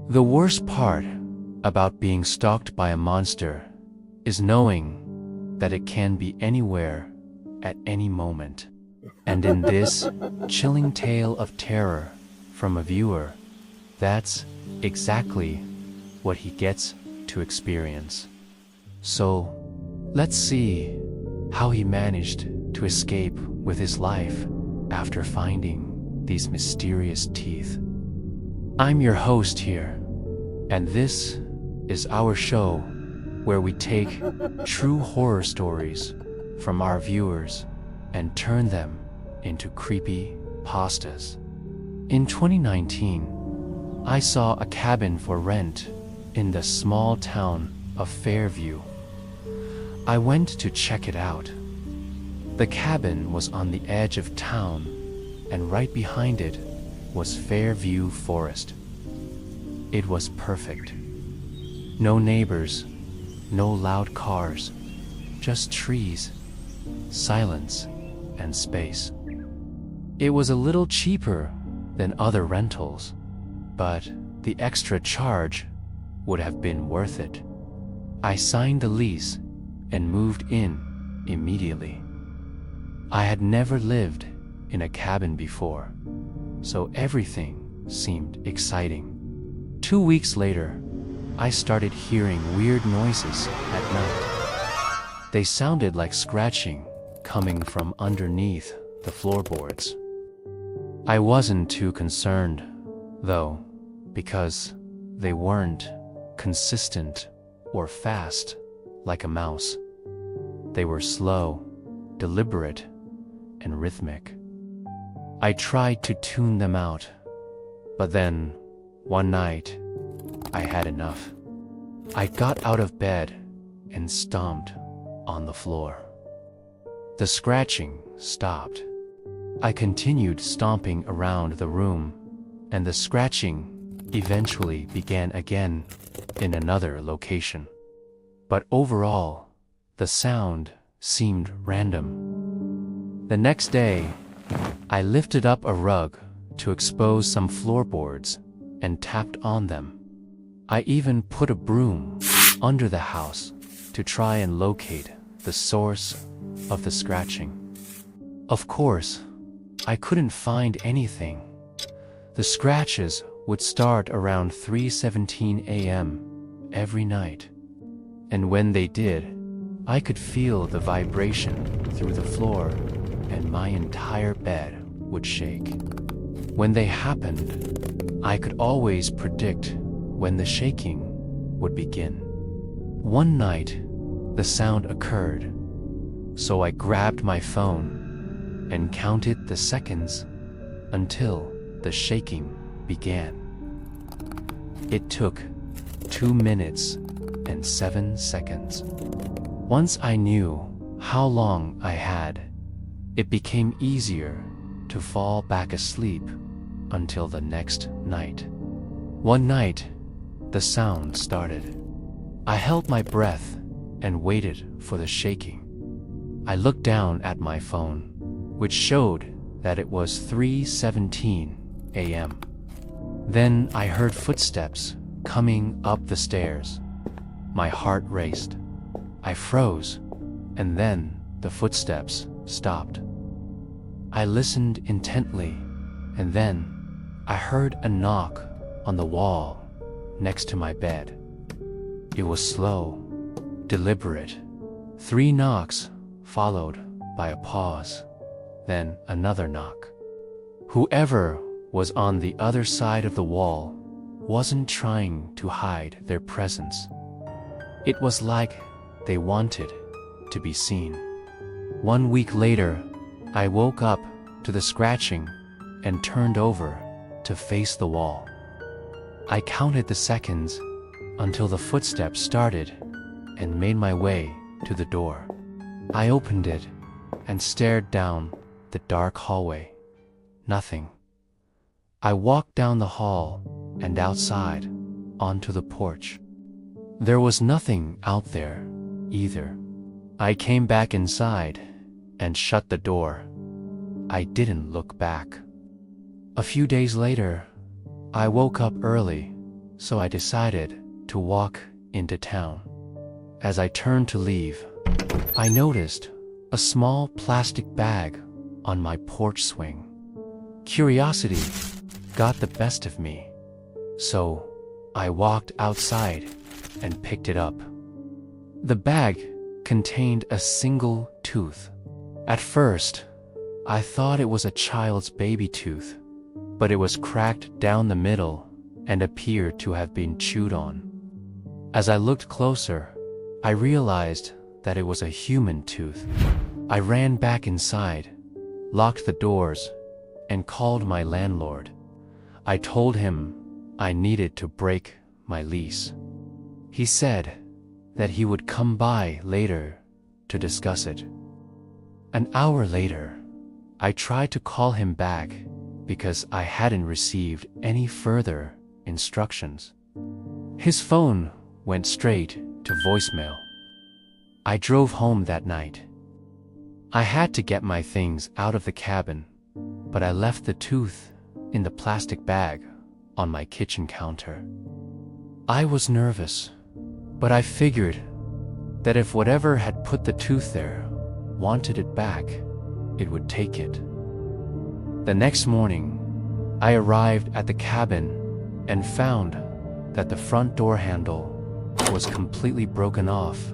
The worst part about being stalked by a monster is knowing that it can be anywhere at any moment. And in this chilling tale of terror from a viewer, that's exactly what he gets to experience. So, let's see how he managed to escape with his life after finding these mysterious teeth. I'm your host here, and this is our show where we take true horror stories from our viewers and turn them into creepy pastas. In 2019, I saw a cabin for rent in the small town of Fairview. I went to check it out. The cabin was on the edge of town, and right behind it was Fairview Forest. It was perfect. No neighbors, no loud cars, just trees, silence, and space. It was a little cheaper than other rentals, but the extra charge would have been worth it. I signed the lease and moved in immediately. I had never lived in a cabin before, so everything seemed exciting. 2 weeks later, I started hearing weird noises at night. They sounded like scratching coming from underneath the floorboards. I wasn't too concerned, though, because they weren't consistent or fast like a mouse. They were slow, deliberate, and rhythmic. I tried to tune them out, but then, one night, I had enough. I got out of bed and stomped on the floor. The scratching stopped. I continued stomping around the room, and the scratching eventually began again in another location. But overall, the sound seemed random. The next day, I lifted up a rug to expose some floorboards and tapped on them. I even put a broom under the house to try and locate the source of the scratching. Of course, I couldn't find anything. The scratches would start around 3:17 a.m. every night. And when they did, I could feel the vibration through the floor, and my entire bed would shake. When they happened, I could always predict when the shaking would begin. One night, the sound occurred, so I grabbed my phone and counted the seconds until the shaking began. It took 2 minutes and 7 seconds. Once I knew how long I had, it became easier to fall back asleep until the next night. One night, the sound started. I held my breath and waited for the shaking. I looked down at my phone, which showed that it was 3:17 a.m. Then I heard footsteps coming up the stairs. My heart raced. I froze, and then the footsteps stopped. I listened intently, and then I heard a knock on the wall next to my bed. It was slow, deliberate. 3 knocks followed by a pause, then another knock. Whoever was on the other side of the wall wasn't trying to hide their presence. It was like they wanted to be seen. 1 week later, I woke up to the scratching and turned over to face the wall. I counted the seconds until the footsteps started and made my way to the door. I opened it and stared down the dark hallway. Nothing. I walked down the hall and outside onto the porch. There was nothing out there either. I came back inside and shut the door. I didn't look back. A few days later, I woke up early so I decided to walk into town. As I turned to leave, I noticed a small plastic bag on my porch swing. Curiosity got the best of me, so I walked outside and picked it up. The bag contained a single tooth. At first, I thought it was a child's baby tooth, but it was cracked down the middle and appeared to have been chewed on. As I looked closer, I realized that it was a human tooth. I ran back inside, locked the doors, and called my landlord. I told him I needed to break my lease. He said that he would come by later to discuss it. An hour later, I tried to call him back because I hadn't received any further instructions. His phone went straight to voicemail. I drove home that night. I had to get my things out of the cabin, but I left the tooth in the plastic bag on my kitchen counter. I was nervous, but I figured that if whatever had put the tooth there wanted it back, it would take it. The next morning, I arrived at the cabin and found that the front door handle was completely broken off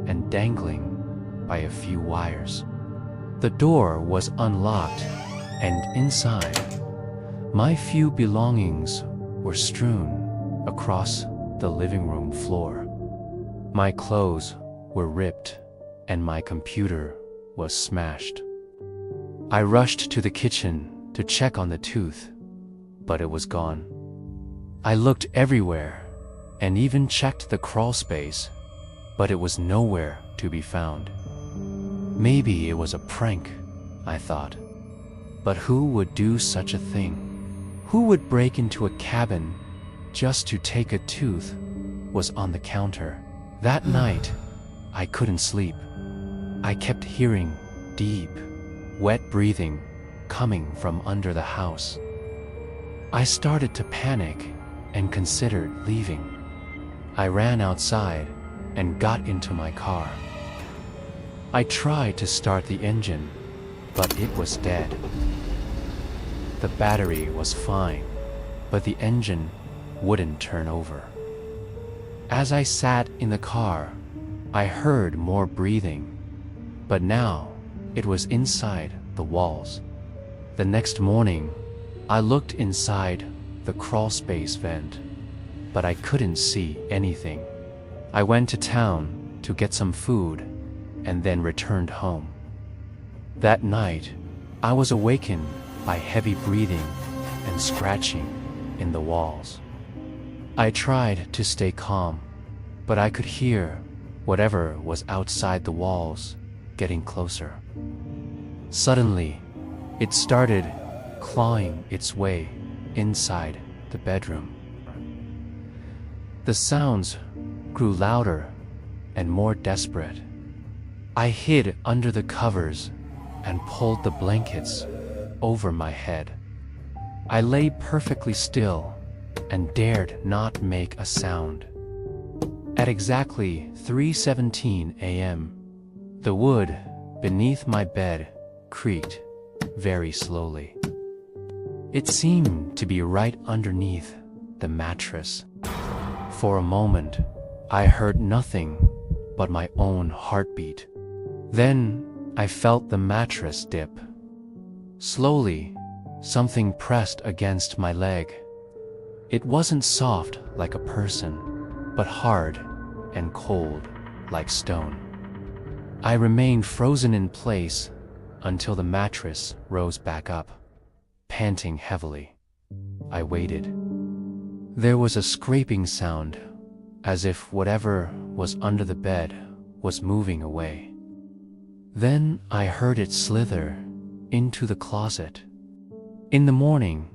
and dangling by a few wires. The door was unlocked, and inside, my few belongings were strewn across the living room floor. My clothes were ripped, and my computer was smashed. I rushed to the kitchen to check on the tooth, but it was gone. I looked everywhere and even checked the crawl space, but it was nowhere to be found. Maybe it was a prank, I thought. But who would do such a thing? Who would break into a cabin just to take a tooth was on the counter? That night, I couldn't sleep. I kept hearing deep, wet breathing coming from under the house. I started to panic and considered leaving. I ran outside and got into my car. I tried to start the engine, but it was dead. The battery was fine, but the engine wouldn't turn over. As I sat in the car, I heard more breathing, but now it was inside the walls. The next morning, I looked inside the crawlspace vent, but I couldn't see anything. I went to town to get some food and then returned home. That night, I was awakened by heavy breathing and scratching in the walls. I tried to stay calm, but I could hear whatever was outside the walls getting closer. Suddenly, it started clawing its way inside the bedroom. The sounds grew louder and more desperate. I hid under the covers and pulled the blankets over my head. I lay perfectly still and dared not make a sound. At exactly 3:17 a.m., the wood beneath my bed creaked very slowly. It seemed to be right underneath the mattress. For a moment, I heard nothing but my own heartbeat. Then I felt the mattress dip. Slowly, something pressed against my leg. It wasn't soft like a person, but hard and cold like stone. I remained frozen in place until the mattress rose back up, panting heavily. I waited. There was a scraping sound, as if whatever was under the bed was moving away. Then I heard it slither into the closet. In the morning,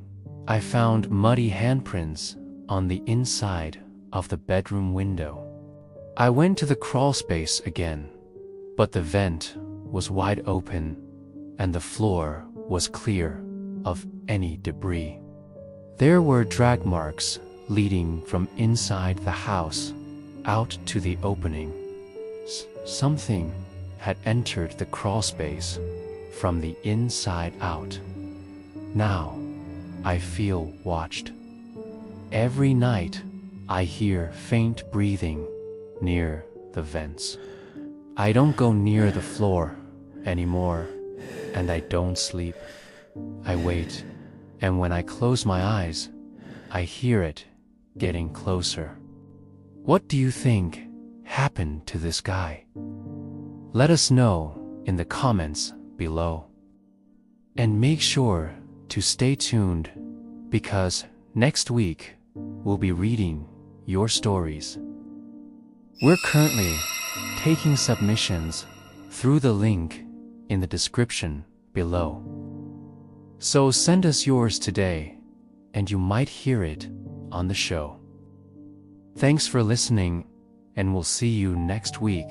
I found muddy handprints on the inside of the bedroom window. I went to the crawlspace again, but the vent was wide open and the floor was clear of any debris. There were drag marks leading from inside the house out to the opening. Something had entered the crawl space from the inside out. Now, I feel watched. Every night, I hear faint breathing near the vents. I don't go near the floor anymore, and I don't sleep. I wait, and when I close my eyes, I hear it getting closer. What do you think happened to this guy? Let us know in the comments below. And make sure to stay tuned, because next week we'll be reading your stories. We're currently taking submissions through the link in the description below. So send us yours today, and you might hear it on the show. Thanks for listening, and we'll see you next week.